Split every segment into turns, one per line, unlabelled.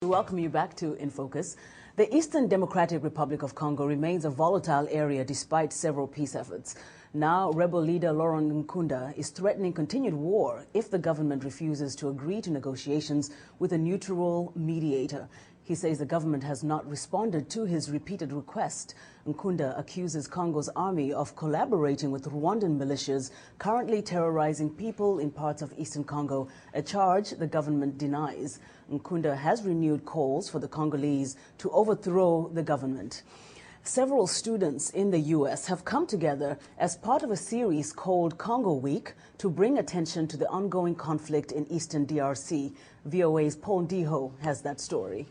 We welcome you back to In Focus. The Eastern Democratic Republic of Congo remains a volatile area despite several peace efforts. Now, rebel leader Laurent Nkunda is threatening continued war if the government refuses to agree to negotiations with a neutral mediator. He says the government has not responded to his repeated request. Nkunda accuses Congo's army of collaborating with Rwandan militias currently terrorizing people in parts of eastern Congo, a charge the government denies. Nkunda has renewed calls for the Congolese to overthrow the government. Several students in the U.S. have come together as part of a series called Congo Week to bring attention to the ongoing conflict in eastern DRC. VOA's Paul Ndiho has that story.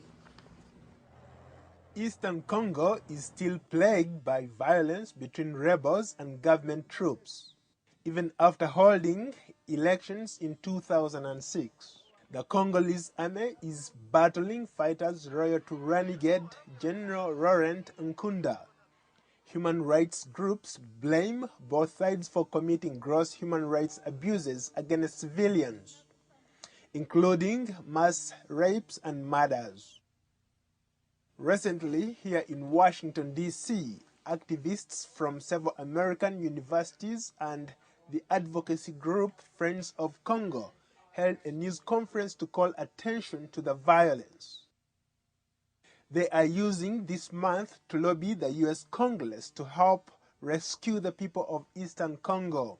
Eastern Congo is still plagued by violence between rebels and government troops, even after holding elections in 2006. The Congolese army is battling fighters loyal to renegade General Laurent Nkunda. Human rights groups blame both sides for committing gross human rights abuses against civilians, including mass rapes and murders. Recently, here in Washington, D.C., activists from several American universities and the advocacy group Friends of Congo held a news conference to call attention to the violence. They are using this month to lobby the U.S. Congress to help rescue the people of Eastern Congo.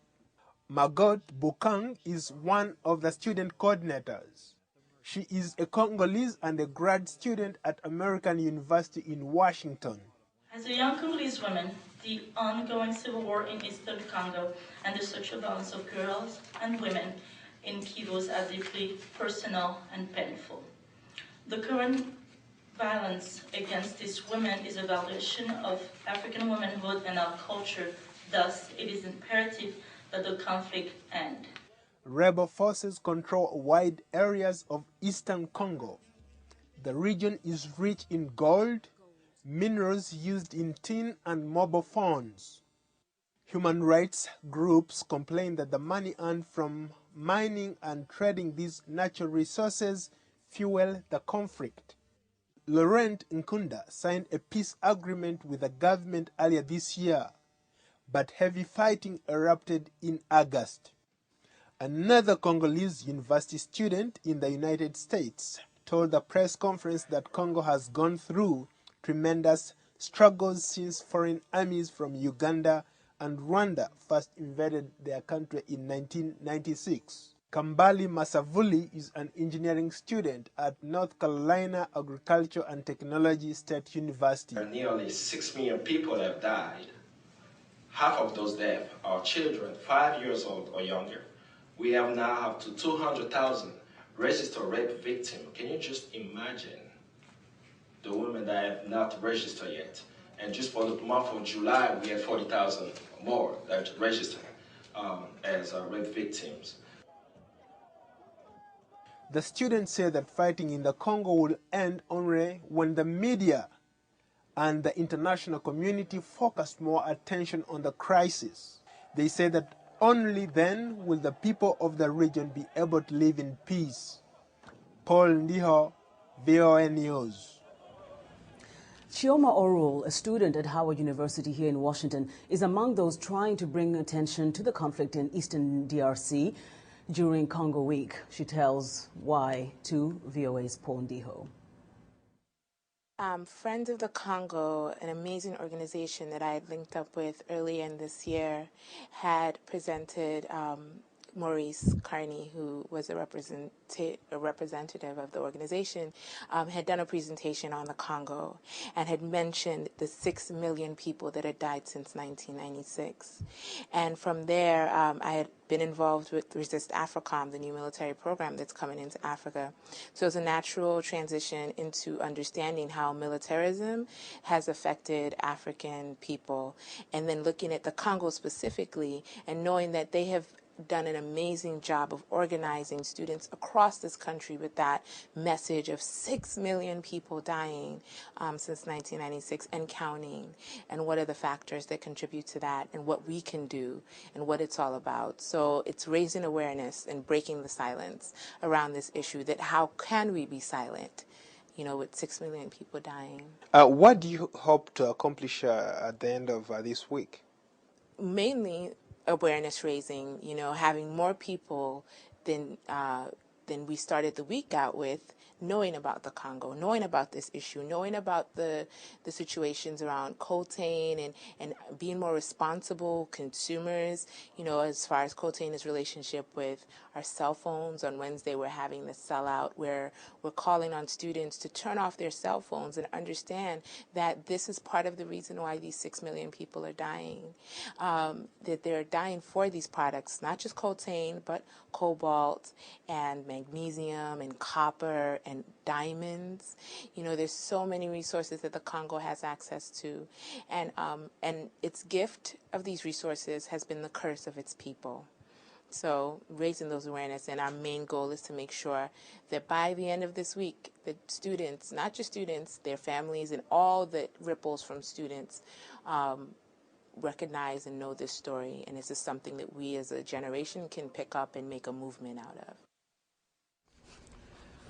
Margot Bukang is one of the student coordinators. She is a Congolese and a grad student at American University in Washington.
As a young Congolese woman, the ongoing civil war in Eastern Congo and the sexual violence of girls and women in Kivu are deeply personal and painful. The current violence against these women is a violation of African womanhood and our culture. Thus, it is imperative that the conflict end.
Rebel forces control wide areas of eastern Congo. The region is rich in gold, minerals used in tin and mobile phones. Human rights groups complain that the money earned from mining and trading these natural resources fuel the conflict. Laurent Nkunda signed a peace agreement with the government earlier this year, but heavy fighting erupted in August. Another Congolese university student in the United States told the press conference that Congo has gone through tremendous struggles since foreign armies from Uganda and Rwanda first invaded their country in 1996. Kambali Masavuli is an engineering student at North Carolina Agriculture and Technology State University.
Nearly 6 million people have died. Half of those deaths are children 5 years old or younger. We have now up to 200,000 registered rape victims. Can you just imagine the women that have not registered yet? And just for the month of July, we had 40,000 more that registered as rape victims.
The students say that fighting in the Congo will end only when the media and the international community focus more attention on the crisis. They say that only then will the people of the region be able to live in peace. Paul Ndiho, VOA News.
Chioma Orul, a student at Howard University here in Washington, is among those trying to bring attention to the conflict in eastern DRC during Congo Week. She tells why to VOA's Paul Ndiho.
Friends of the Congo, an amazing organization that I had linked up with earlier in this year, had presented Maurice Carney, who was a representative of the organization, had done a presentation on the Congo and had mentioned the 6 million people that had died since 1996. And from there, I had been involved with Resist AFRICOM, the new military program that's coming into Africa. So it's a natural transition into understanding how militarism has affected African people, and then looking at the Congo specifically and knowing that they have done an amazing job of organizing students across this country with that message of 6 million people dying since 1996 and counting, and what are the factors that contribute to that, and what we can do, and what it's all about. So it's raising awareness and breaking the silence around this issue, that how can we be silent? with 6 million people dying.
What do you hope to accomplish at the end of this week?
Mainly awareness raising, having more people than we started the week out with, knowing about the Congo, knowing about this issue, knowing about the situations around coltan and being more responsible consumers, as far as coltan's relationship with our cell phones. On Wednesday, we're having the sellout where we're calling on students to turn off their cell phones and understand that this is part of the reason why these 6 million people are dying, that they're dying for these products, not just coltan, but cobalt and magnesium and copper and diamonds. There's so many resources that the Congo has access to, and its gift of these resources has been the curse of its people. So raising those awareness, and our main goal is to make sure that by the end of this week, the students, not just students, their families, and all the ripples from students recognize and know this story, and this is something that we as a generation can pick up and make a movement out of.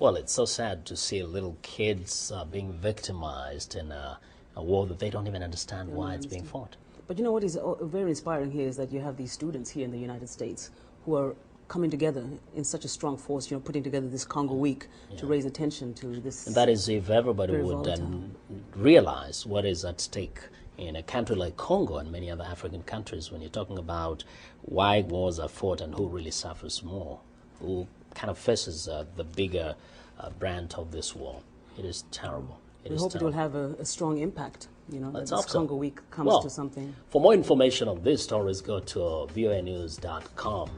Well, it's so sad to see little kids being victimized in a war that they don't even understand why it's being fought.
But what is very inspiring here is that you have these students here in the United States who are coming together in such a strong force, putting together this Congo Week to raise attention to this.
And that is if everybody would realize what is at stake in a country like Congo and many other African countries, when you're talking about why wars are fought and who really suffers more, who kind of faces the bigger brand of this war. It is terrible.
We hope it will have a strong impact, that this Congo Week comes to something.
For more information on these stories, go to voanews.com.